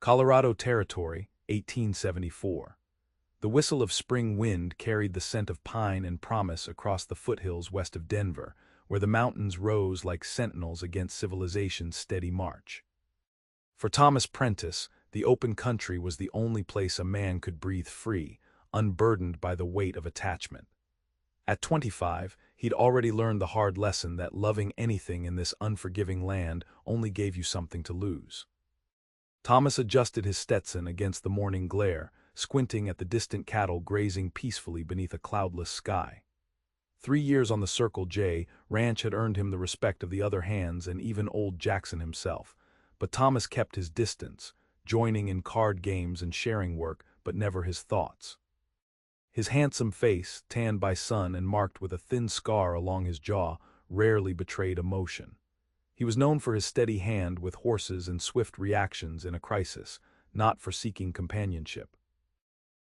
Colorado Territory, 1874. The whistle of spring wind carried the scent of pine and promise across the foothills west of Denver, where the mountains rose like sentinels against civilization's steady march. For Thomas Prentice, the open country was the only place a man could breathe free, unburdened by the weight of attachment. At 25, he'd already learned the hard lesson that loving anything in this unforgiving land only gave you something to lose. Thomas adjusted his Stetson against the morning glare, squinting at the distant cattle grazing peacefully beneath a cloudless sky. 3 years on the Circle J ranch had earned him the respect of the other hands and even old Jackson himself, but Thomas kept his distance, joining in card games and sharing work, but never his thoughts. His handsome face, tanned by sun and marked with a thin scar along his jaw, rarely betrayed emotion. He was known for his steady hand with horses and swift reactions in a crisis, not for seeking companionship.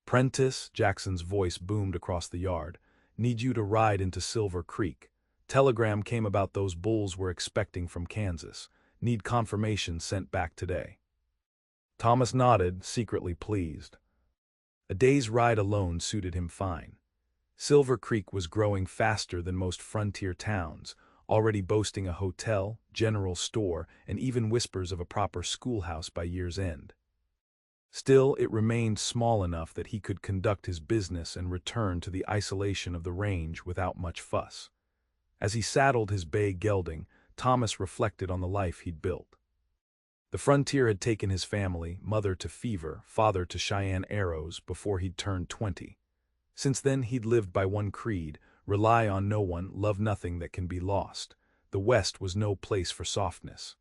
"Prentice," Jackson's voice boomed across the yard, "need you to ride into Silver Creek. Telegram came about those bulls we're expecting from Kansas. Need confirmation sent back today." Thomas nodded, secretly pleased. A day's ride alone suited him fine. Silver Creek was growing faster than most frontier towns, already boasting a hotel, general store, and even whispers of a proper schoolhouse by year's end. Still, it remained small enough that he could conduct his business and return to the isolation of the range without much fuss. As he saddled his bay gelding, Thomas reflected on the life he'd built. The frontier had taken his family, mother to fever, father to Cheyenne arrows, before he'd turned 20. Since then he'd lived by one creed: rely on no one, love nothing that can be lost. The West was no place for softness.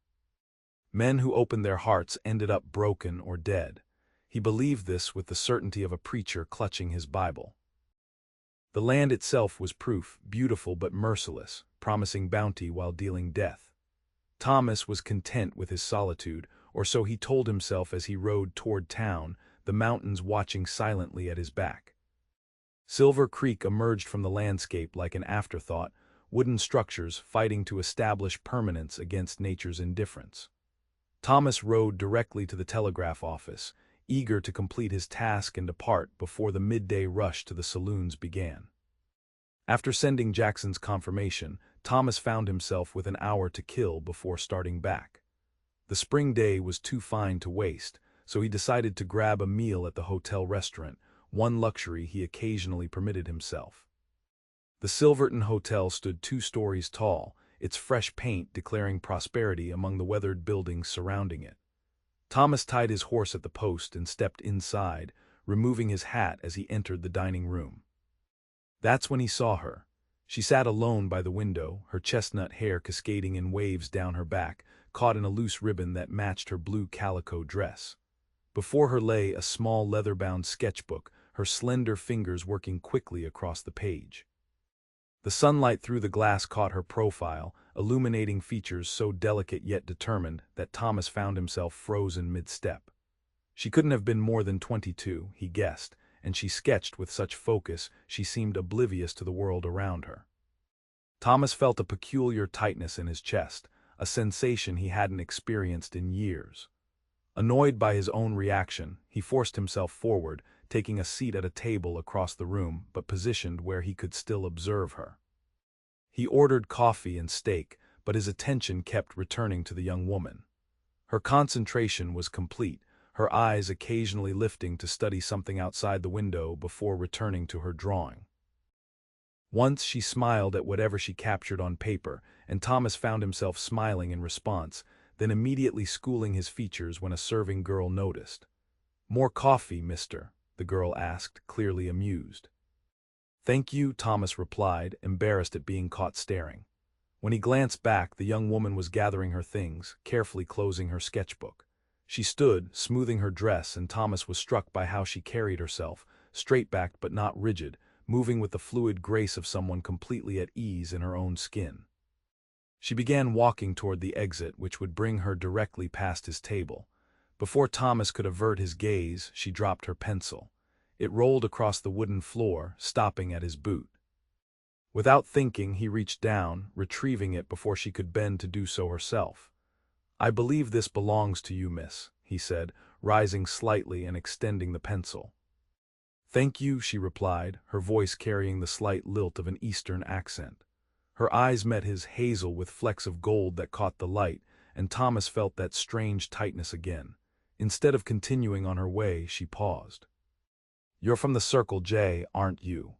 Men who opened their hearts ended up broken or dead. He believed this with the certainty of a preacher clutching his Bible. The land itself was proof, beautiful but merciless, promising bounty while dealing death. Thomas was content with his solitude, or so he told himself as he rode toward town, the mountains watching silently at his back. Silver Creek emerged from the landscape like an afterthought, wooden structures fighting to establish permanence against nature's indifference. Thomas rode directly to the telegraph office, eager to complete his task and depart before the midday rush to the saloons began. After sending Jackson's confirmation, Thomas found himself with an hour to kill before starting back. The spring day was too fine to waste, so he decided to grab a meal at the hotel restaurant, one luxury he occasionally permitted himself. The Silverton Hotel stood 2 stories tall, its fresh paint declaring prosperity among the weathered buildings surrounding it. Thomas tied his horse at the post and stepped inside, removing his hat as he entered the dining room. That's when he saw her. She sat alone by the window, her chestnut hair cascading in waves down her back, caught in a loose ribbon that matched her blue calico dress. Before her lay a small leather-bound sketchbook, her slender fingers working quickly across the page. The sunlight through the glass caught her profile, illuminating features so delicate yet determined that Thomas found himself frozen mid-step. She couldn't have been more than 22, he guessed, and she sketched with such focus she seemed oblivious to the world around her. Thomas felt a peculiar tightness in his chest, a sensation he hadn't experienced in years. Annoyed by his own reaction, he forced himself forward, taking a seat at a table across the room but positioned where he could still observe her. He ordered coffee and steak, but his attention kept returning to the young woman. Her concentration was complete, her eyes occasionally lifting to study something outside the window before returning to her drawing. Once she smiled at whatever she captured on paper, and Thomas found himself smiling in response, then immediately schooling his features when a serving girl noticed. "More coffee, mister?" the girl asked, clearly amused. "Thank you," Thomas replied, embarrassed at being caught staring. When he glanced back, the young woman was gathering her things, carefully closing her sketchbook. She stood, smoothing her dress, and Thomas was struck by how she carried herself, straight-backed but not rigid, moving with the fluid grace of someone completely at ease in her own skin. She began walking toward the exit, which would bring her directly past his table. Before Thomas could avert his gaze, she dropped her pencil. It rolled across the wooden floor, stopping at his boot. Without thinking, he reached down, retrieving it before she could bend to do so herself. "I believe this belongs to you, miss," he said, rising slightly and extending the pencil. "Thank you," she replied, her voice carrying the slight lilt of an Eastern accent. Her eyes met his, hazel with flecks of gold that caught the light, and Thomas felt that strange tightness again. Instead of continuing on her way, she paused. "You're from the Circle J, aren't you?"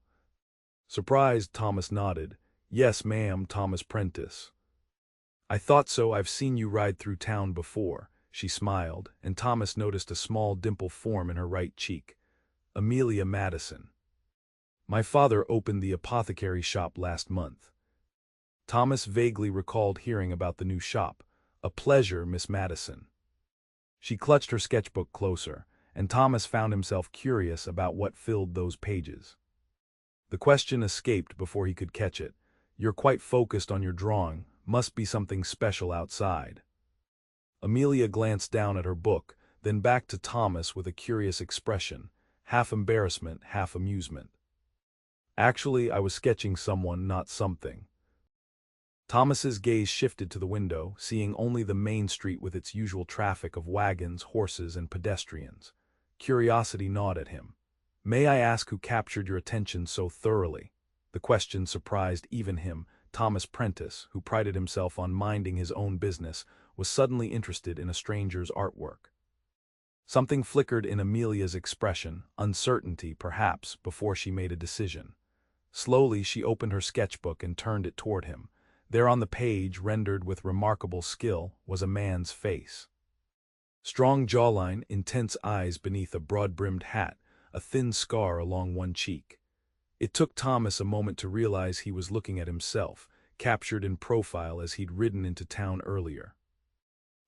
Surprised, Thomas nodded. "Yes, ma'am, Thomas Prentice." "I thought so, I've seen you ride through town before," she smiled, and Thomas noticed a small dimple form in her right cheek. "Amelia Madison. My father opened the apothecary shop last month." Thomas vaguely recalled hearing about the new shop. "A pleasure, Miss Madison." She clutched her sketchbook closer, and Thomas found himself curious about what filled those pages. The question escaped before he could catch it. "You're quite focused on your drawing, must be something special outside." Amelia glanced down at her book, then back to Thomas with a curious expression, half embarrassment, half amusement. "Actually, I was sketching someone, not something." Thomas's gaze shifted to the window, seeing only the main street with its usual traffic of wagons, horses, and pedestrians. Curiosity gnawed at him. "May I ask who captured your attention so thoroughly?" The question surprised even him. Thomas Prentice, who prided himself on minding his own business, was suddenly interested in a stranger's artwork. Something flickered in Amelia's expression, uncertainty perhaps, before she made a decision. Slowly she opened her sketchbook and turned it toward him. There on the page, rendered with remarkable skill, was a man's face. Strong jawline, intense eyes beneath a broad-brimmed hat, a thin scar along one cheek. It took Thomas a moment to realize he was looking at himself, captured in profile as he'd ridden into town earlier.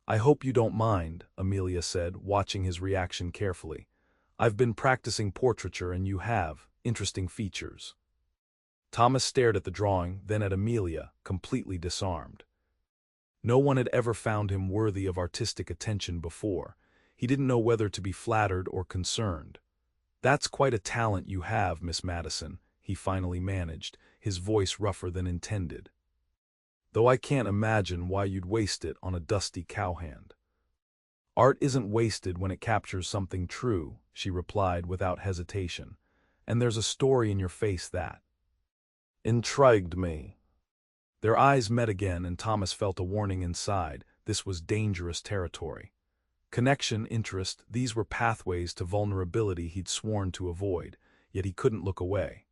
"I hope you don't mind," Amelia said, watching his reaction carefully. "I've been practicing portraiture and you have interesting features." Thomas stared at the drawing, then at Amelia, completely disarmed. No one had ever found him worthy of artistic attention before. He didn't know whether to be flattered or concerned. "That's quite a talent you have, Miss Madison," he finally managed, his voice rougher than intended. "Though I can't imagine why you'd waste it on a dusty cowhand." "Art isn't wasted when it captures something true," she replied without hesitation. "And there's a story in your face that intrigued me." Their eyes met again, and Thomas felt a warning inside. This was dangerous territory. Connection, interest, these were pathways to vulnerability he'd sworn to avoid, yet he couldn't look away.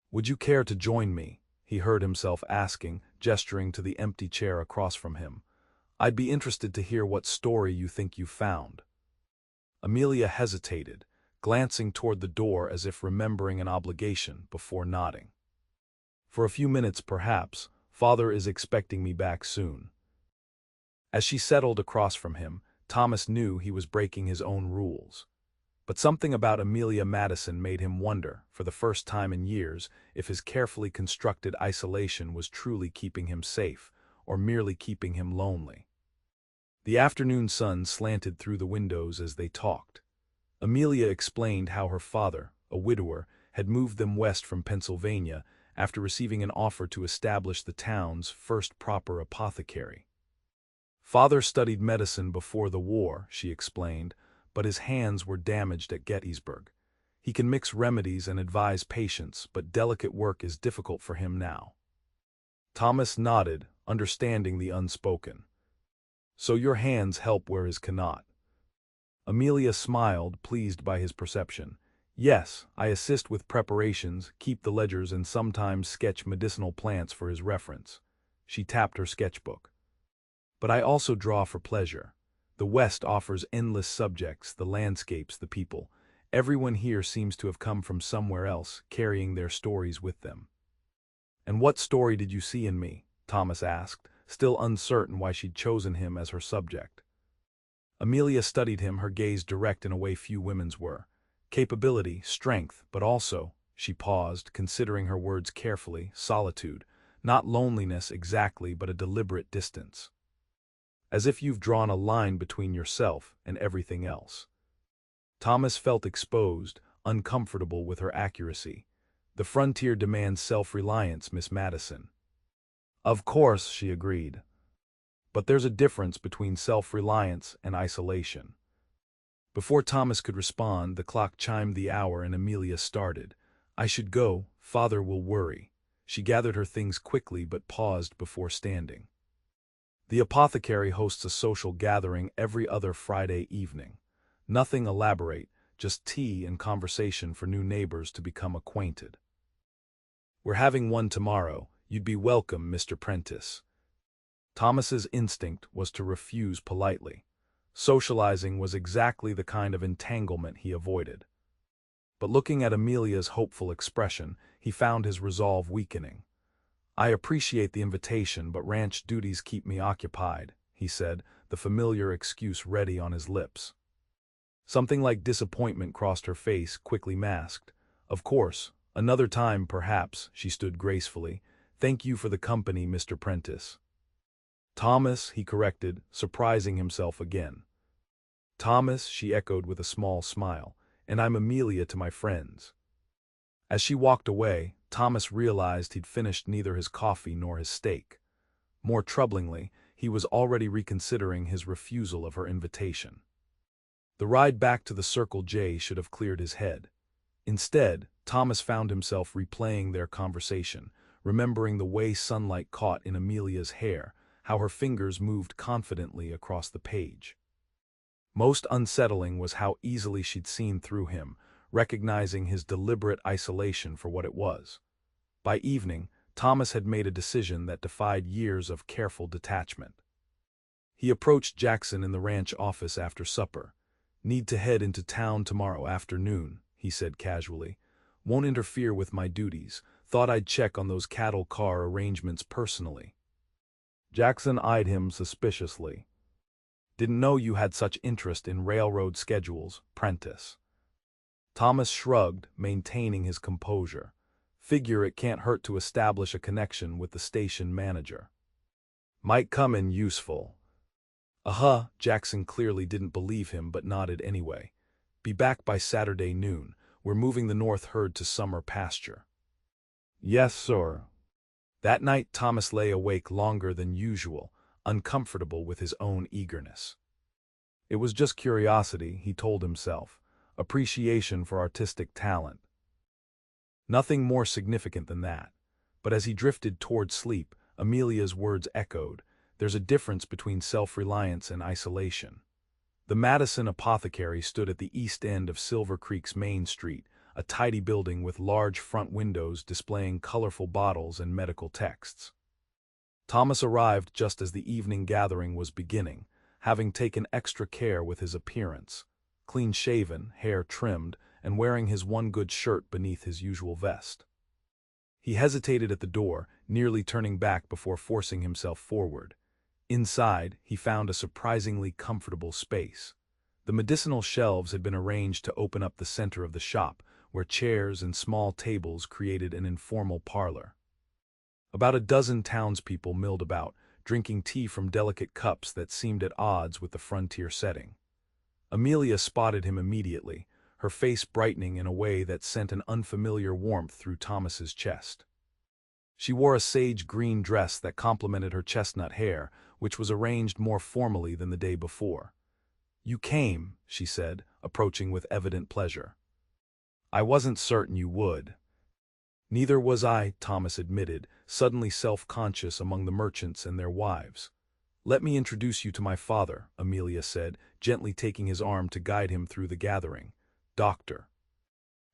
"Would you care to join me?" he heard himself asking, gesturing to the empty chair across from him. "I'd be interested to hear what story you think you found." Amelia hesitated, glancing toward the door as if remembering an obligation, before nodding. "For a few minutes, perhaps. Father is expecting me back soon." As she settled across from him, Thomas knew he was breaking his own rules. But something about Amelia Madison made him wonder, for the first time in years, if his carefully constructed isolation was truly keeping him safe, or merely keeping him lonely. The afternoon sun slanted through the windows as they talked. Amelia explained how her father, a widower, had moved them west from Pennsylvania after receiving an offer to establish the town's first proper apothecary. "Father studied medicine before the war," she explained, "but his hands were damaged at Gettysburg. He can mix remedies and advise patients, but delicate work is difficult for him now." Thomas nodded, understanding the unspoken. "So your hands help where his cannot." Amelia smiled, pleased by his perception. "Yes, I assist with preparations, keep the ledgers, and sometimes sketch medicinal plants for his reference." She tapped her sketchbook. "But I also draw for pleasure. The West offers endless subjects, the landscapes, the people. Everyone here seems to have come from somewhere else, carrying their stories with them." "And what story did you see in me?" Thomas asked, still uncertain why she'd chosen him as her subject. Amelia studied him, her gaze direct in a way few women's were. Capability, strength, but also, she paused, considering her words carefully, solitude, not loneliness exactly, but a deliberate distance. "As if you've drawn a line between yourself and everything else." Thomas felt exposed, uncomfortable with her accuracy. "The frontier demands self-reliance, Miss Madison." "Of course," she agreed. "But there's a difference between self-reliance and isolation." Before Thomas could respond, the clock chimed the hour and Amelia started. "I should go. Father will worry." She gathered her things quickly but paused before standing. The apothecary hosts a social gathering every other Friday evening. Nothing elaborate, just tea and conversation for new neighbors to become acquainted. "We're having one tomorrow. You'd be welcome, Mr. Prentice." Thomas's instinct was to refuse politely. Socializing was exactly the kind of entanglement he avoided. But looking at Amelia's hopeful expression, he found his resolve weakening. "I appreciate the invitation, but ranch duties keep me occupied," he said, the familiar excuse ready on his lips. Something like disappointment crossed her face, quickly masked. "Of course, another time perhaps," she stood gracefully. "Thank you for the company, Mr. Prentice." "Thomas," he corrected, surprising himself again. "Thomas," she echoed with a small smile, "and I'm Amelia to my friends." As she walked away, Thomas realized he'd finished neither his coffee nor his steak. More troublingly, he was already reconsidering his refusal of her invitation. The ride back to the Circle J should have cleared his head. Instead, Thomas found himself replaying their conversation, remembering the way sunlight caught in Amelia's hair, how her fingers moved confidently across the page. Most unsettling was how easily she'd seen through him, recognizing his deliberate isolation for what it was. By evening, Thomas had made a decision that defied years of careful detachment. He approached Jackson in the ranch office after supper. "Need to head into town tomorrow afternoon," he said casually. "Won't interfere with my duties. Thought I'd check on those cattle car arrangements personally." Jackson eyed him suspiciously. "Didn't know you had such interest in railroad schedules, Prentice." Thomas shrugged, maintaining his composure. "Figure it can't hurt to establish a connection with the station manager. Might come in useful." Jackson clearly didn't believe him but nodded anyway. "Be back by Saturday noon. We're moving the north herd to summer pasture." "Yes, sir." That night Thomas lay awake longer than usual, uncomfortable with his own eagerness. It was just curiosity, he told himself, appreciation for artistic talent. Nothing more significant than that. But as he drifted toward sleep, Amelia's words echoed, "There's a difference between self-reliance and isolation." The Madison Apothecary stood at the east end of Silver Creek's Main Street, a tidy building with large front windows displaying colorful bottles and medical texts. Thomas arrived just as the evening gathering was beginning, having taken extra care with his appearance. Clean-shaven, hair trimmed, and wearing his one good shirt beneath his usual vest. He hesitated at the door, nearly turning back before forcing himself forward. Inside, he found a surprisingly comfortable space. The medicinal shelves had been arranged to open up the center of the shop, where chairs and small tables created an informal parlor. About a dozen townspeople milled about, drinking tea from delicate cups that seemed at odds with the frontier setting. Amelia spotted him immediately, her face brightening in a way that sent an unfamiliar warmth through Thomas's chest. She wore a sage green dress that complemented her chestnut hair, which was arranged more formally than the day before. "You came," she said, approaching with evident pleasure. "I wasn't certain you would." "Neither was I," Thomas admitted, suddenly self-conscious among the merchants and their wives. "Let me introduce you to my father," Amelia said, gently taking his arm to guide him through the gathering. "Dr.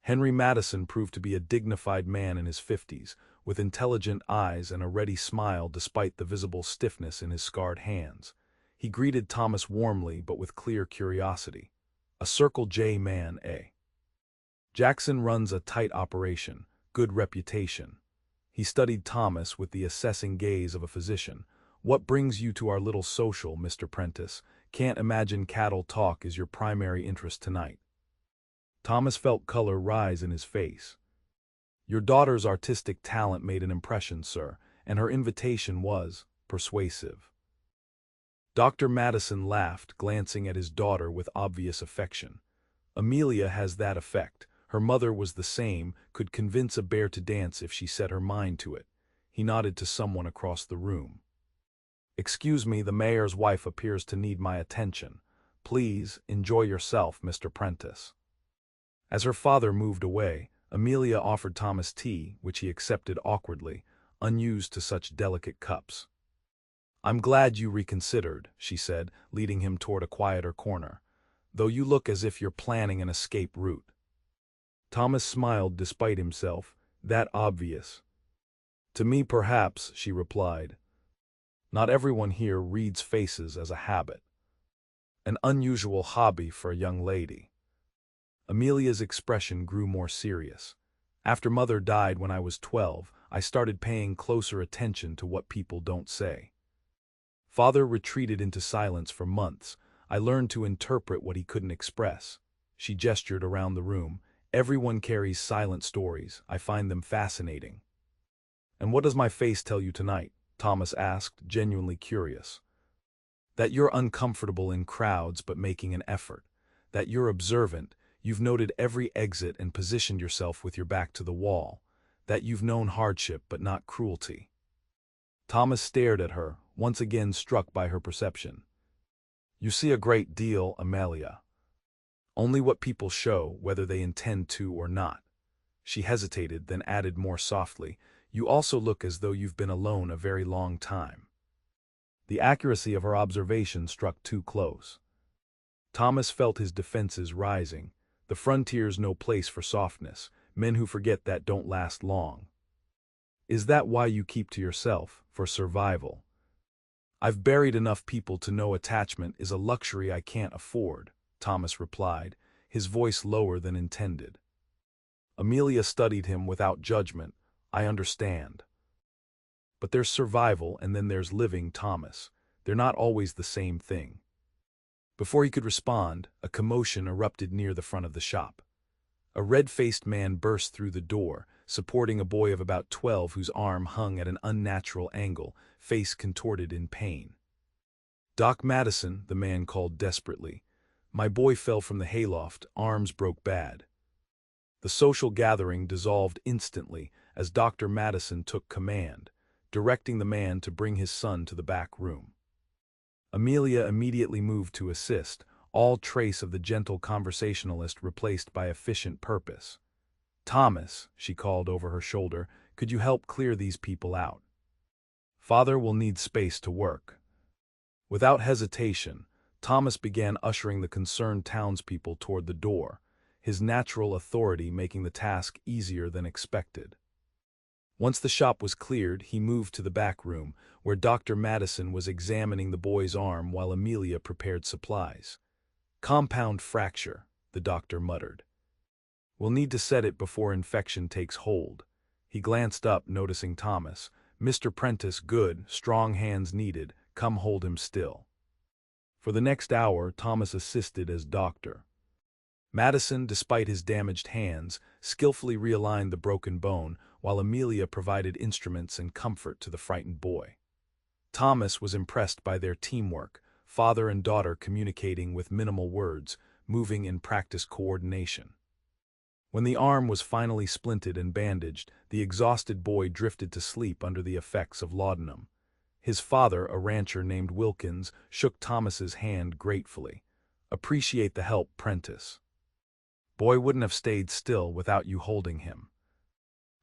Henry Madison proved to be a dignified man in his 50s, with intelligent eyes and a ready smile despite the visible stiffness in his scarred hands. He greeted Thomas warmly but with clear curiosity. "A Circle J man, eh? Jackson runs a tight operation, good reputation." He studied Thomas with the assessing gaze of a physician. "What brings you to our little social, Mr. Prentice? Can't imagine cattle talk is your primary interest tonight." Thomas felt color rise in his face. "Your daughter's artistic talent made an impression, sir, and her invitation was persuasive." Dr. Madison laughed, glancing at his daughter with obvious affection. "Amelia has that effect. Her mother was the same, could convince a bear to dance if she set her mind to it." He nodded to someone across the room. "Excuse me, the mayor's wife appears to need my attention." Please, enjoy yourself, Mr. Prentice. As her father moved away, Amelia offered Thomas tea, which he accepted awkwardly, unused to such delicate cups. I'm glad you reconsidered, she said, leading him toward a quieter corner, though you look as if you're planning an escape route. Thomas smiled despite himself. That obvious. To me, perhaps, she replied. Not everyone here reads faces as a habit. An unusual hobby for a young lady. Amelia's expression grew more serious. After Mother died when I was 12, I started paying closer attention to what people don't say. Father retreated into silence for months. I learned to interpret what he couldn't express. She gestured around the room. Everyone carries silent stories. I find them fascinating. And what does my face tell you tonight? Thomas asked, genuinely curious. That you're uncomfortable in crowds but making an effort. That you're observant. You've noted every exit and positioned yourself with your back to the wall. That you've known hardship but not cruelty. Thomas stared at her, once again struck by her perception. You see a great deal, Amelia. Only what people show, whether they intend to or not. She hesitated, then added more softly, you also look as though you've been alone a very long time. The accuracy of her observation struck too close. Thomas felt his defenses rising. The frontier's no place for softness. Men who forget that don't last long. Is that why you keep to yourself, for survival? I've buried enough people to know attachment is a luxury I can't afford, Thomas replied, his voice lower than intended. Amelia studied him without judgment. I understand. But there's survival and then there's living, Thomas. They're not always the same thing. Before he could respond, a commotion erupted near the front of the shop. A red-faced man burst through the door, supporting a boy of about 12 whose arm hung at an unnatural angle, face contorted in pain. Doc Madison, the man called desperately. My boy fell from the hayloft, arms broke bad. The social gathering dissolved instantly as Dr. Madison took command, directing the man to bring his son to the back room. Amelia immediately moved to assist, all trace of the gentle conversationalist replaced by efficient purpose. Thomas, she called over her shoulder, could you help clear these people out? Father will need space to work. Without hesitation, Thomas began ushering the concerned townspeople toward the door, his natural authority making the task easier than expected. Once the shop was cleared, he moved to the back room, where Dr. Madison was examining the boy's arm while Amelia prepared supplies. Compound fracture, the doctor muttered. We'll need to set it before infection takes hold. He glanced up, noticing Thomas. Mr. Prentice, good, strong hands needed, come hold him still. For the next hour, Thomas assisted as doctor. Madison, despite his damaged hands, skillfully realigned the broken bone, while Amelia provided instruments and comfort to the frightened boy. Thomas was impressed by their teamwork, father and daughter communicating with minimal words, moving in practice coordination. When the arm was finally splinted and bandaged, the exhausted boy drifted to sleep under the effects of laudanum. His father, a rancher named Wilkins, shook Thomas's hand gratefully. Appreciate the help, Prentice. Boy wouldn't have stayed still without you holding him.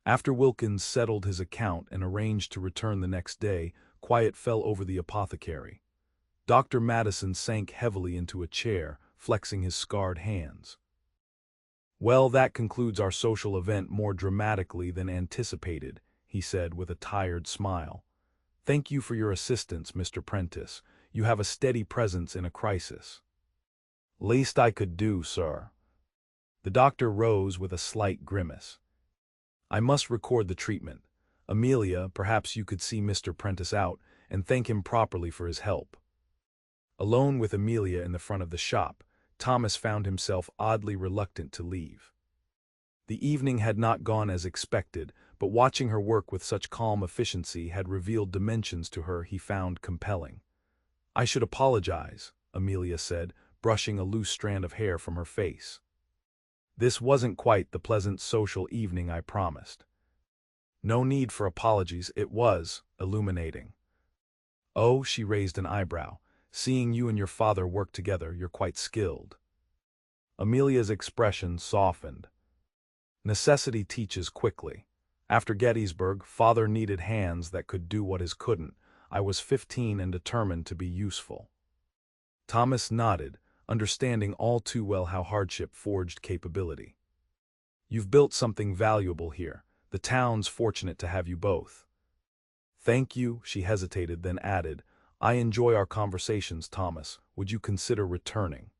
After Wilkins settled his account and arranged to return the next day, quiet fell over the apothecary. Dr. Madison sank heavily into a chair, flexing his scarred hands. Well, that concludes our social event more dramatically than anticipated, he said with a tired smile. Thank you for your assistance, Mr. Prentice. You have a steady presence in a crisis. Least I could do, sir. The doctor rose with a slight grimace. I must record the treatment. Amelia, perhaps you could see Mr. Prentice out and thank him properly for his help. Alone with Amelia in the front of the shop, Thomas found himself oddly reluctant to leave. The evening had not gone as expected, but watching her work with such calm efficiency had revealed dimensions to her he found compelling. I should apologize, Amelia said, brushing a loose strand of hair from her face. This wasn't quite the pleasant social evening I promised. No need for apologies, it was illuminating. Oh, she raised an eyebrow. Seeing you and your father work together, you're quite skilled." Amelia's expression softened. Necessity teaches quickly. After Gettysburg, father needed hands that could do what his couldn't. I was 15 and determined to be useful. Thomas nodded, understanding all too well how hardship forged capability. "You've built something valuable here. The town's fortunate to have you both." "Thank you," she hesitated, then added, "I enjoy our conversations, Thomas. Would you consider returning?"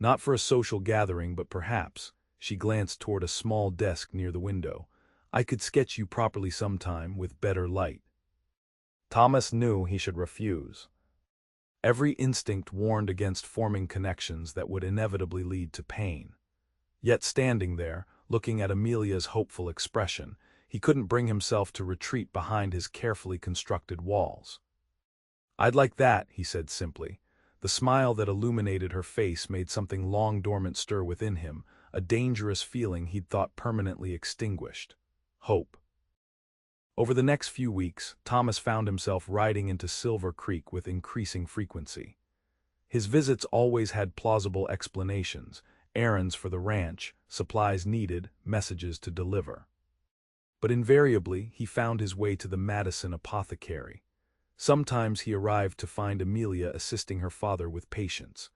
"Not for a social gathering, but perhaps," she glanced toward a small desk near the window, "I could sketch you properly sometime, with better light." Thomas knew he should refuse. Every instinct warned against forming connections that would inevitably lead to pain. Yet standing there, looking at Amelia's hopeful expression, he couldn't bring himself to retreat behind his carefully constructed walls. "I'd like that," he said simply. The smile that illuminated her face made something long dormant stir within him, a dangerous feeling he'd thought permanently extinguished. Hope. Over the next few weeks, Thomas found himself riding into Silver Creek with increasing frequency. His visits always had plausible explanations: errands for the ranch, supplies needed, messages to deliver. But invariably, he found his way to the Madison apothecary. Sometimes he arrived to find Amelia assisting her father with patients.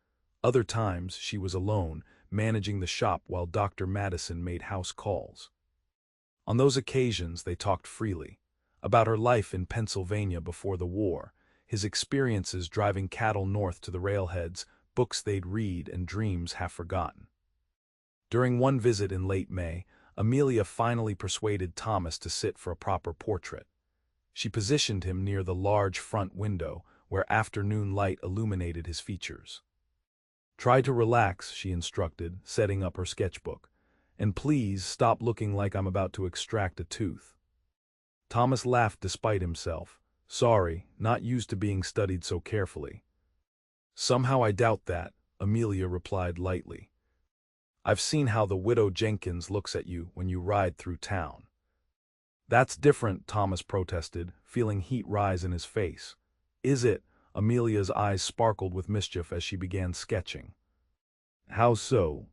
Other times she was alone, managing the shop while Dr. Madison made house calls. On those occasions they talked freely, about her life in Pennsylvania before the war, his experiences driving cattle north to the railheads, books they'd read, and dreams half forgotten. During one visit in late May, Amelia finally persuaded Thomas to sit for a proper portrait. She positioned him near the large front window, where afternoon light illuminated his features. "Try to relax," she instructed, setting up her sketchbook. "And please stop looking like I'm about to extract a tooth." Thomas laughed despite himself. "Sorry, not used to being studied so carefully." "Somehow I doubt that," Amelia replied lightly. "I've seen how the widow Jenkins looks at you when you ride through town." "That's different," Thomas protested, feeling heat rise in his face. "Is it?" Amelia's eyes sparkled with mischief as she began sketching. "How so?"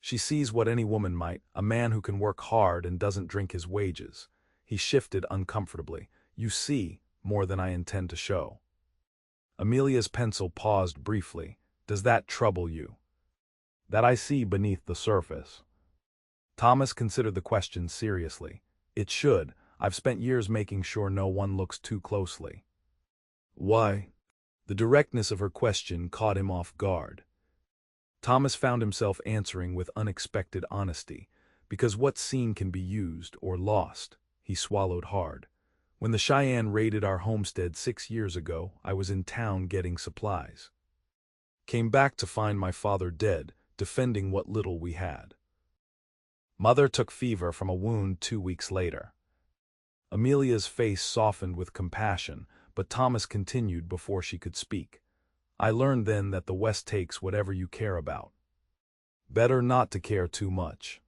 "She sees what any woman might, a man who can work hard and doesn't drink his wages." He shifted uncomfortably. "You see more than I intend to show." Amelia's pencil paused briefly. "Does that trouble you?" "That I see beneath the surface." Thomas considered the question seriously. "It should. I've spent years making sure no one looks too closely." "Why?" The directness of her question caught him off guard. Thomas found himself answering with unexpected honesty. "Because what's seen can be used or lost." He swallowed hard. "When the Cheyenne raided our homestead 6 years ago, I was in town getting supplies. Came back to find my father dead, defending what little we had. Mother took fever from a wound 2 weeks later." Amelia's face softened with compassion, but Thomas continued before she could speak. "I learned then that the West takes whatever you care about. Better not to care too much."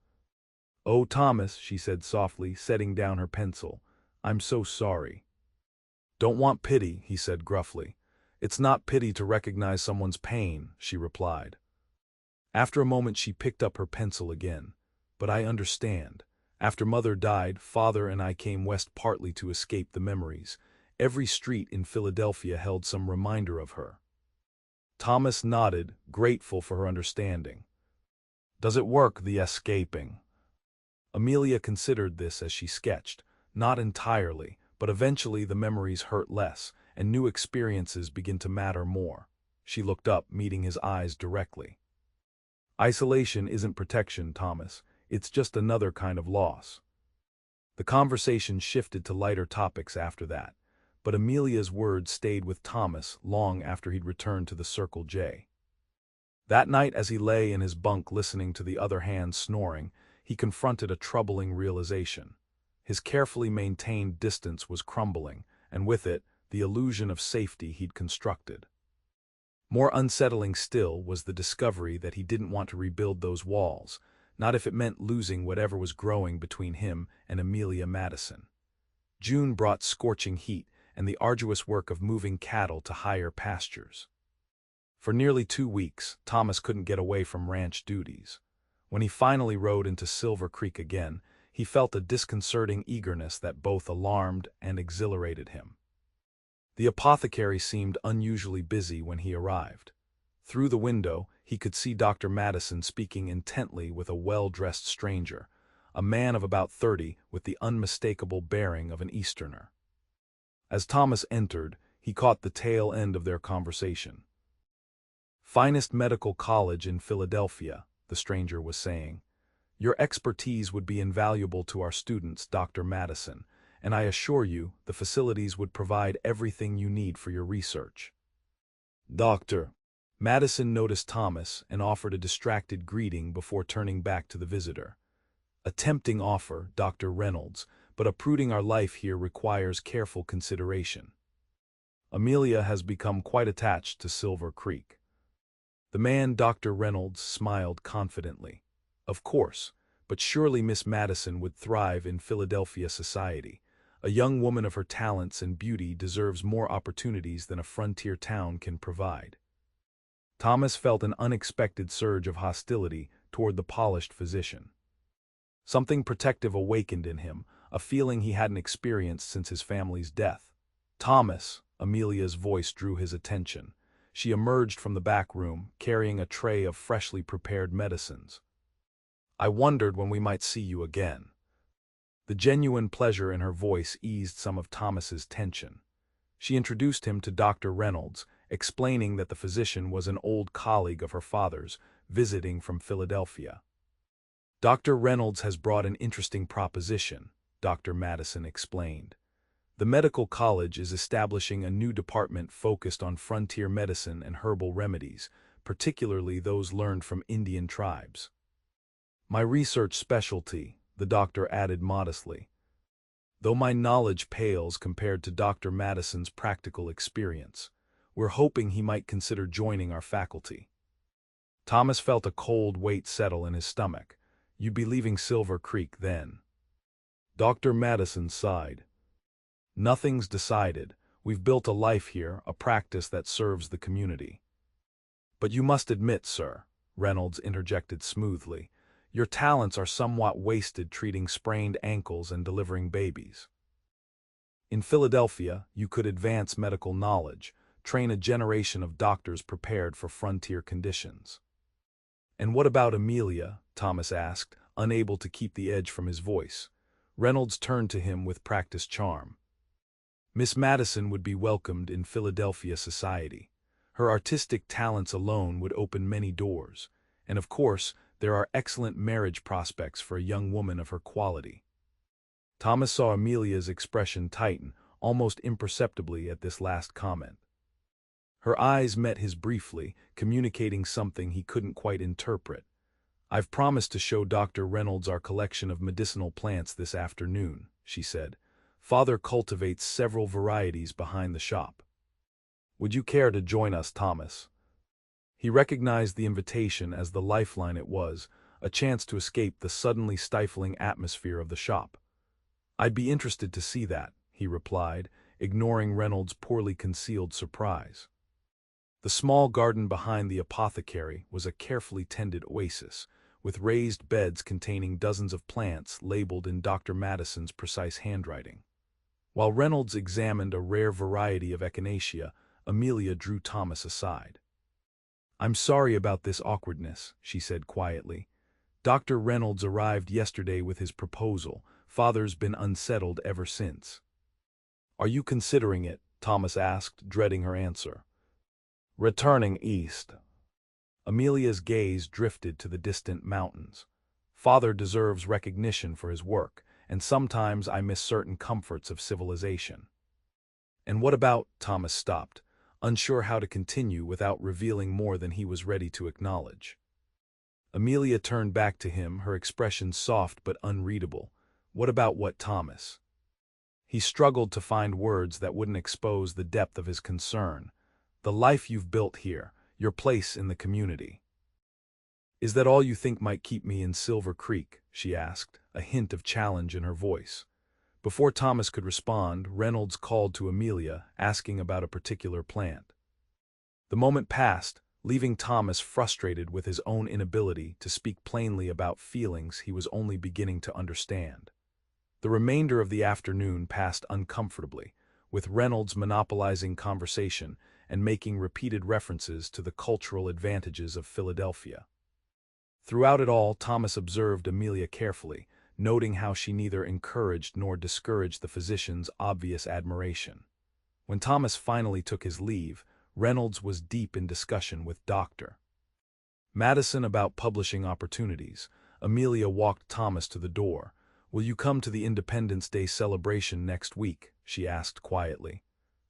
"Oh, Thomas," she said softly, setting down her pencil, "I'm so sorry." "Don't want pity," he said gruffly. "It's not pity to recognize someone's pain," she replied. After a moment she picked up her pencil again. "But I understand. After Mother died, Father and I came west partly to escape the memories. Every street in Philadelphia held some reminder of her." Thomas nodded, grateful for her understanding. "Does it work, the escaping?" Amelia considered this as she sketched. Not entirely, but eventually the memories hurt less, and new experiences begin to matter more. She looked up, meeting his eyes directly. "Isolation isn't protection, Thomas. It's just another kind of loss." The conversation shifted to lighter topics after that, but Amelia's words stayed with Thomas long after he'd returned to the Circle J. That night, as he lay in his bunk listening to the other hands snoring, he confronted a troubling realization. His carefully maintained distance was crumbling, and with it, the illusion of safety he'd constructed. More unsettling still was the discovery that he didn't want to rebuild those walls, not if it meant losing whatever was growing between him and Amelia Madison. June brought scorching heat and the arduous work of moving cattle to higher pastures. For nearly 2 weeks, Thomas couldn't get away from ranch duties. When he finally rode into Silver Creek again, he felt a disconcerting eagerness that both alarmed and exhilarated him. The apothecary seemed unusually busy when he arrived. Through the window, he could see Dr. Madison speaking intently with a well-dressed stranger, a man of about 30 with the unmistakable bearing of an Easterner. As Thomas entered, he caught the tail end of their conversation. "Finest medical college in Philadelphia," the stranger was saying. "Your expertise would be invaluable to our students, Dr. Madison, and I assure you the facilities would provide everything you need for your research." "Doctor." Madison noticed Thomas and offered a distracted greeting before turning back to the visitor. "A tempting offer, Dr. Reynolds, but uprooting our life here requires careful consideration. Amelia has become quite attached to Silver Creek." The man, Dr. Reynolds, smiled confidently. "Of course, but surely Miss Madison would thrive in Philadelphia society. A young woman of her talents and beauty deserves more opportunities than a frontier town can provide." Thomas felt an unexpected surge of hostility toward the polished physician. Something protective awakened in him, a feeling he hadn't experienced since his family's death. "Thomas," Amelia's voice drew his attention. She emerged from the back room, carrying a tray of freshly prepared medicines. "I wondered when we might see you again." The genuine pleasure in her voice eased some of Thomas's tension. She introduced him to Dr. Reynolds, explaining that the physician was an old colleague of her father's, visiting from Philadelphia. "Dr. Reynolds has brought an interesting proposition," Dr. Madison explained. "The medical college is establishing a new department focused on frontier medicine and herbal remedies, particularly those learned from Indian tribes." "My research specialty," the doctor added modestly, "though my knowledge pales compared to Dr. Madison's practical experience. We're hoping he might consider joining our faculty." Thomas felt a cold weight settle in his stomach. "You'd be leaving Silver Creek then?" Dr. Madison sighed. "Nothing's decided. We've built a life here, a practice that serves the community." "But you must admit, sir," Reynolds interjected smoothly, "your talents are somewhat wasted treating sprained ankles and delivering babies. In Philadelphia, you could advance medical knowledge, train a generation of doctors prepared for frontier conditions." "And what about Amelia?" Thomas asked, unable to keep the edge from his voice. Reynolds turned to him with practiced charm. "Miss Madison would be welcomed in Philadelphia society. Her artistic talents alone would open many doors, and of course, there are excellent marriage prospects for a young woman of her quality." Thomas saw Amelia's expression tighten, almost imperceptibly at this last comment. Her eyes met his briefly, communicating something he couldn't quite interpret. "I've promised to show Dr. Reynolds our collection of medicinal plants this afternoon," she said. "Father cultivates several varieties behind the shop. Would you care to join us, Thomas?" He recognized the invitation as the lifeline it was, a chance to escape the suddenly stifling atmosphere of the shop. "I'd be interested to see that," he replied, ignoring Reynolds' poorly concealed surprise. The small garden behind the apothecary was a carefully tended oasis, with raised beds containing dozens of plants labeled in Dr. Madison's precise handwriting. While Reynolds examined a rare variety of echinacea, Amelia drew Thomas aside. "I'm sorry about this awkwardness," she said quietly. "Dr. Reynolds arrived yesterday with his proposal. Father's been unsettled ever since." "Are you considering it?" Thomas asked, dreading her answer. "Returning east." Amelia's gaze drifted to the distant mountains. "Father deserves recognition for his work, and sometimes I miss certain comforts of civilization." "And what about—" Thomas stopped, unsure how to continue without revealing more than he was ready to acknowledge. Amelia turned back to him, her expression soft but unreadable. "What about what, Thomas?" He struggled to find words that wouldn't expose the depth of his concern. "The life you've built here, your place in the community." "Is that all you think might keep me in Silver Creek?" she asked, a hint of challenge in her voice. Before Thomas could respond, Reynolds called to Amelia, asking about a particular plant. The moment passed, leaving Thomas frustrated with his own inability to speak plainly about feelings he was only beginning to understand. The remainder of the afternoon passed uncomfortably, with Reynolds monopolizing conversation and making repeated references to the cultural advantages of Philadelphia. Throughout it all, Thomas observed Amelia carefully, noting how she neither encouraged nor discouraged the physician's obvious admiration. When Thomas finally took his leave, Reynolds was deep in discussion with Dr. Madison about publishing opportunities. Amelia walked Thomas to the door. "Will you come to the Independence Day celebration next week?" she asked quietly.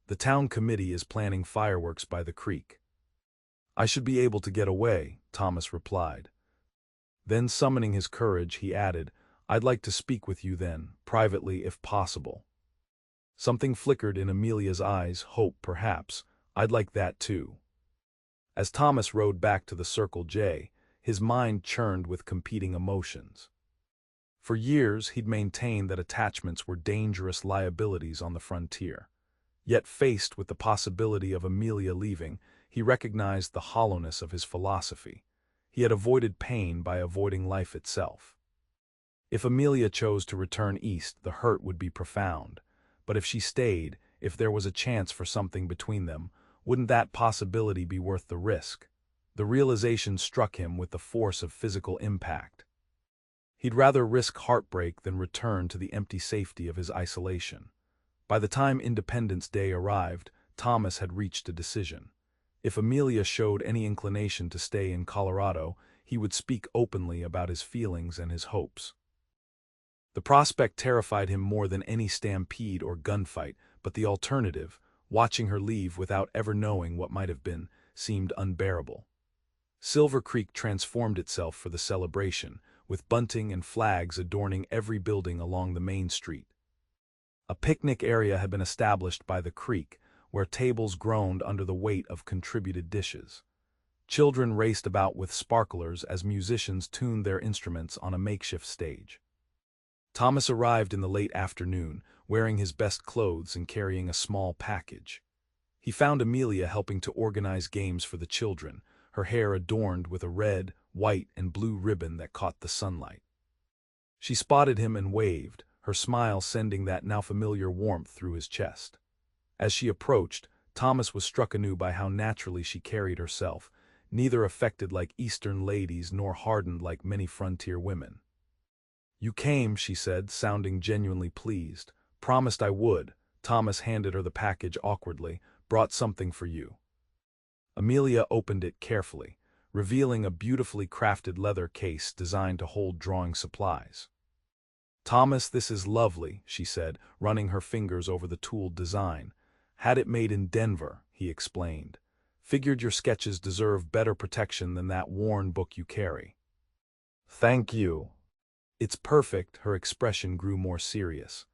"The town committee is planning fireworks by the creek." "I should be able to get away," Thomas replied. Then, summoning his courage, he added, "I'd like to speak with you then, privately if possible." Something flickered in Amelia's eyes, hope perhaps. "I'd like that too." As Thomas rode back to the Circle J, his mind churned with competing emotions. For years he'd maintained that attachments were dangerous liabilities on the frontier. Yet faced with the possibility of Amelia leaving, he recognized the hollowness of his philosophy. He had avoided pain by avoiding life itself. If Amelia chose to return east, the hurt would be profound. But if she stayed, if there was a chance for something between them, wouldn't that possibility be worth the risk? The realization struck him with the force of physical impact. He'd rather risk heartbreak than return to the empty safety of his isolation. By the time Independence Day arrived, Thomas had reached a decision. If Amelia showed any inclination to stay in Colorado, he would speak openly about his feelings and his hopes. The prospect terrified him more than any stampede or gunfight, but the alternative, watching her leave without ever knowing what might have been, seemed unbearable. Silver Creek transformed itself for the celebration, with bunting and flags adorning every building along the main street. A picnic area had been established by the creek, where tables groaned under the weight of contributed dishes. Children raced about with sparklers as musicians tuned their instruments on a makeshift stage. Thomas arrived in the late afternoon, wearing his best clothes and carrying a small package. He found Amelia helping to organize games for the children, her hair adorned with a red, white, and blue ribbon that caught the sunlight. She spotted him and waved, her smile sending that now familiar warmth through his chest. As she approached, Thomas was struck anew by how naturally she carried herself, neither affected like Eastern ladies nor hardened like many frontier women. "You came," she said, sounding genuinely pleased. "Promised I would." Thomas handed her the package awkwardly. "Brought something for you." Amelia opened it carefully, revealing a beautifully crafted leather case designed to hold drawing supplies. "Thomas, this is lovely," she said, running her fingers over the tooled design. "Had it made in Denver," he explained. "Figured your sketches deserve better protection than that worn book you carry." "Thank you." "It's perfect," her expression grew more serious.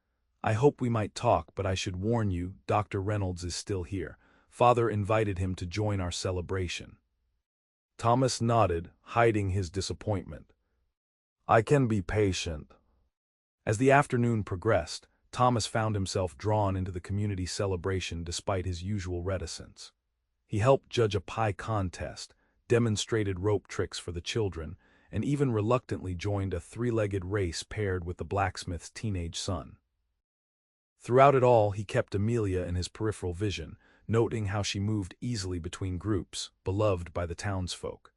"I hope we might talk, but I should warn you, Dr. Reynolds is still here. Father invited him to join our celebration." Thomas nodded, hiding his disappointment. "I can be patient." As the afternoon progressed, Thomas found himself drawn into the community celebration despite his usual reticence. He helped judge a pie contest, demonstrated rope tricks for the children, and even reluctantly joined a three-legged race paired with the blacksmith's teenage son. Throughout it all, he kept Amelia in his peripheral vision, noting how she moved easily between groups, beloved by the townsfolk.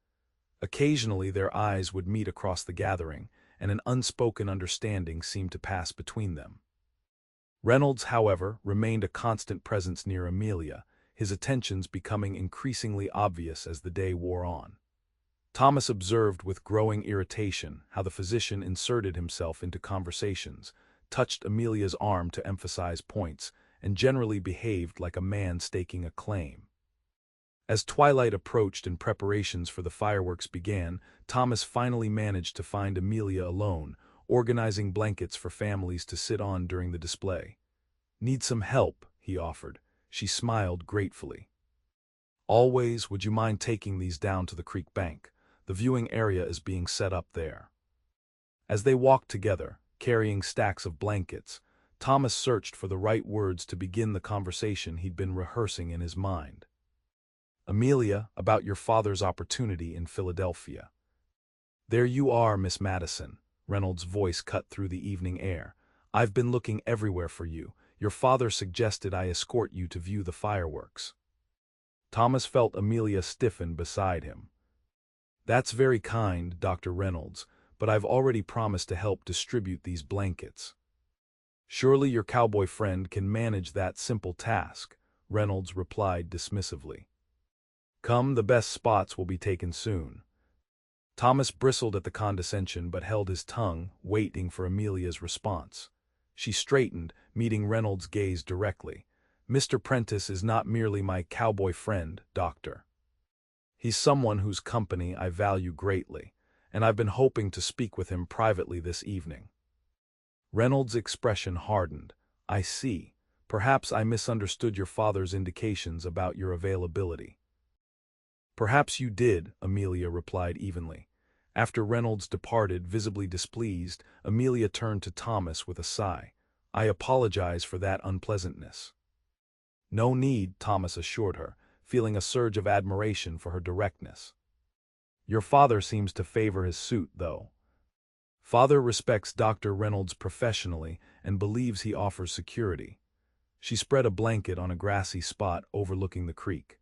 Occasionally their eyes would meet across the gathering, and an unspoken understanding seemed to pass between them. Reynolds, however, remained a constant presence near Amelia, his attentions becoming increasingly obvious as the day wore on. Thomas observed with growing irritation how the physician inserted himself into conversations, touched Amelia's arm to emphasize points, and generally behaved like a man staking a claim. As twilight approached and preparations for the fireworks began, Thomas finally managed to find Amelia alone, organizing blankets for families to sit on during the display. "Need some help?" he offered. She smiled gratefully. "Always. Would you mind taking these down to the creek bank? The viewing area is being set up there." As they walked together, carrying stacks of blankets, Thomas searched for the right words to begin the conversation he'd been rehearsing in his mind. Amelia, about your father's opportunity in Philadelphia. There you are, Miss Madison. Reynolds' voice cut through the evening air. I've been looking everywhere for you. Your father suggested I escort you to view the fireworks. Thomas felt Amelia stiffen beside him. That's very kind, Dr. Reynolds, but I've already promised to help distribute these blankets. Surely your cowboy friend can manage that simple task, Reynolds replied dismissively. Come, the best spots will be taken soon. Thomas bristled at the condescension but held his tongue, waiting for Amelia's response. She straightened, meeting Reynolds' gaze directly. Mr. Prentice is not merely my cowboy friend, Doctor. He's someone whose company I value greatly, and I've been hoping to speak with him privately this evening. Reynolds' expression hardened. I see. Perhaps I misunderstood your father's indications about your availability. Perhaps you did, Amelia replied evenly. After Reynolds departed, visibly displeased, Amelia turned to Thomas with a sigh. I apologize for that unpleasantness. No need, Thomas assured her, feeling a surge of admiration for her directness. Your father seems to favor his suit, though. Father respects Dr. Reynolds professionally and believes he offers security. She spread a blanket on a grassy spot overlooking the creek.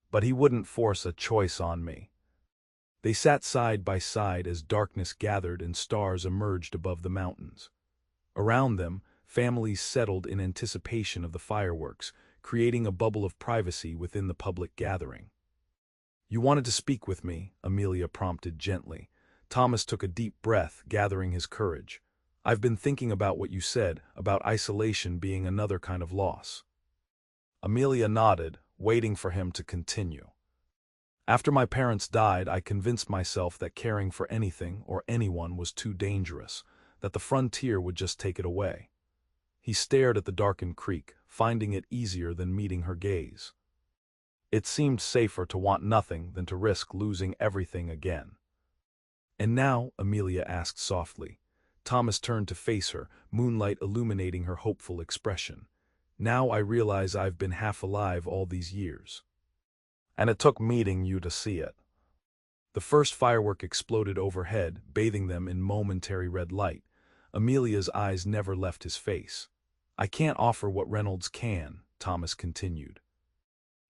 But he wouldn't force a choice on me. They sat side by side as darkness gathered and stars emerged above the mountains. Around them, families settled in anticipation of the fireworks, creating a bubble of privacy within the public gathering. You wanted to speak with me, Amelia prompted gently. Thomas took a deep breath, gathering his courage. I've been thinking about what you said, about isolation being another kind of loss. Amelia nodded, waiting for him to continue. After my parents died, I convinced myself that caring for anything or anyone was too dangerous, that the frontier would just take it away. He stared at the darkened creek, finding it easier than meeting her gaze. It seemed safer to want nothing than to risk losing everything again. And now, Amelia asked softly. Thomas turned to face her, moonlight illuminating her hopeful expression. Now I realize I've been half alive all these years. And it took meeting you to see it. The first firework exploded overhead, bathing them in momentary red light. Amelia's eyes never left his face. I can't offer what Reynolds can, Thomas continued.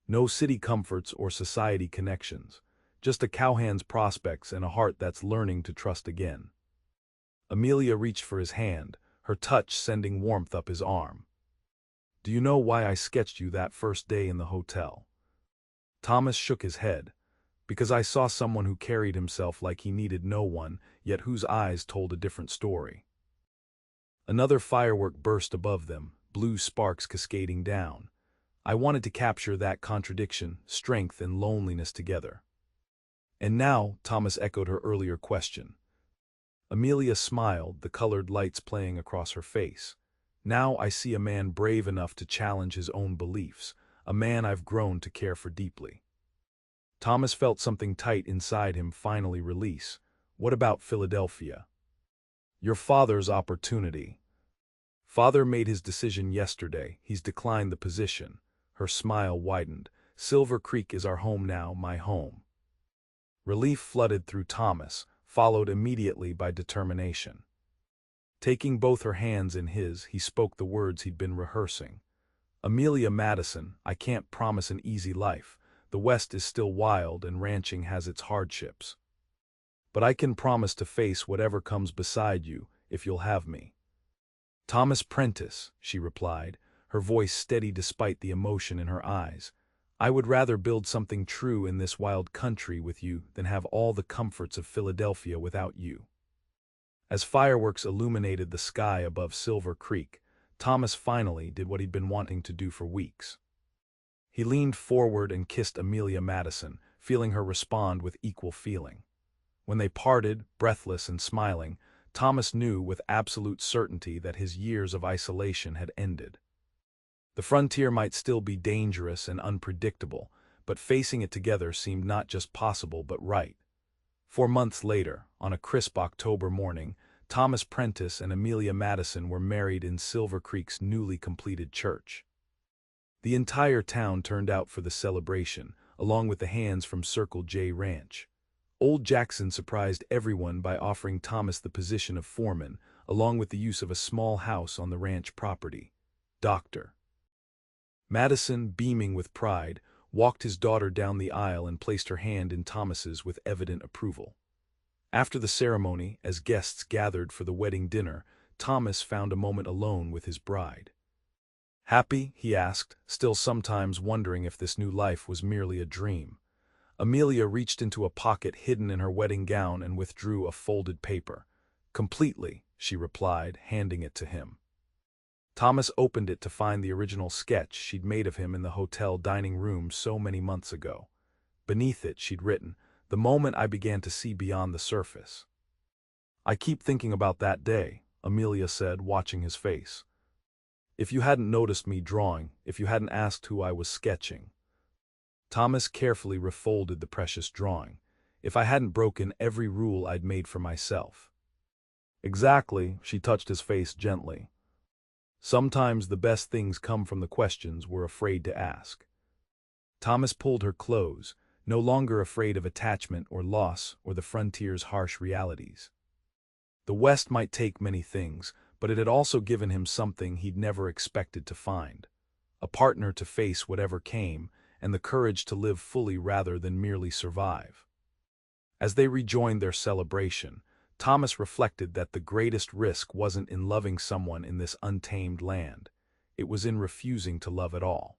No city comforts or society connections, just a cowhand's prospects and a heart that's learning to trust again. Amelia reached for his hand, her touch sending warmth up his arm. Do you know why I sketched you that first day in the hotel? Thomas shook his head. Because I saw someone who carried himself like he needed no one, yet whose eyes told a different story. Another firework burst above them, blue sparks cascading down. I wanted to capture that contradiction, strength and loneliness together. And now, Thomas echoed her earlier question. Amelia smiled, the colored lights playing across her face. Now I see a man brave enough to challenge his own beliefs, a man I've grown to care for deeply. Thomas felt something tight inside him finally release. What about Philadelphia? Your father's opportunity. Father made his decision yesterday. He's declined the position. Her smile widened. Silver Creek is our home now, my home. Relief flooded through Thomas, followed immediately by determination. Taking both her hands in his, he spoke the words he'd been rehearsing. Amelia Madison, I can't promise an easy life. The West is still wild and ranching has its hardships. But I can promise to face whatever comes beside you, if you'll have me. Thomas Prentice, she replied, her voice steady despite the emotion in her eyes. I would rather build something true in this wild country with you than have all the comforts of Philadelphia without you. As fireworks illuminated the sky above Silver Creek, Thomas finally did what he'd been wanting to do for weeks. He leaned forward and kissed Amelia Madison, feeling her respond with equal feeling. When they parted, breathless and smiling, Thomas knew with absolute certainty that his years of isolation had ended. The frontier might still be dangerous and unpredictable, but facing it together seemed not just possible but right. 4 months later, on a crisp October morning, Thomas Prentice and Amelia Madison were married in Silver Creek's newly completed church. The entire town turned out for the celebration, along with the hands from Circle J Ranch. Old Jackson surprised everyone by offering Thomas the position of foreman, along with the use of a small house on the ranch property. Dr. Madison, beaming with pride, walked his daughter down the aisle and placed her hand in Thomas's with evident approval. After the ceremony, as guests gathered for the wedding dinner, Thomas found a moment alone with his bride. "Happy?" he asked, still sometimes wondering if this new life was merely a dream. Amelia reached into a pocket hidden in her wedding gown and withdrew a folded paper. "Completely," she replied, handing it to him. Thomas opened it to find the original sketch she'd made of him in the hotel dining room so many months ago. Beneath it, she'd written, "The moment I began to see beyond the surface." "I keep thinking about that day," Amelia said, watching his face. "If you hadn't noticed me drawing, if you hadn't asked who I was sketching." Thomas carefully refolded the precious drawing. "If I hadn't broken every rule I'd made for myself." "Exactly," she touched his face gently. "Sometimes the best things come from the questions we're afraid to ask." Thomas pulled her close, no longer afraid of attachment or loss or the frontier's harsh realities. The West might take many things, but it had also given him something he'd never expected to find: a partner to face whatever came, and the courage to live fully rather than merely survive. As they rejoined their celebration, Thomas reflected that the greatest risk wasn't in loving someone in this untamed land. It was in refusing to love at all.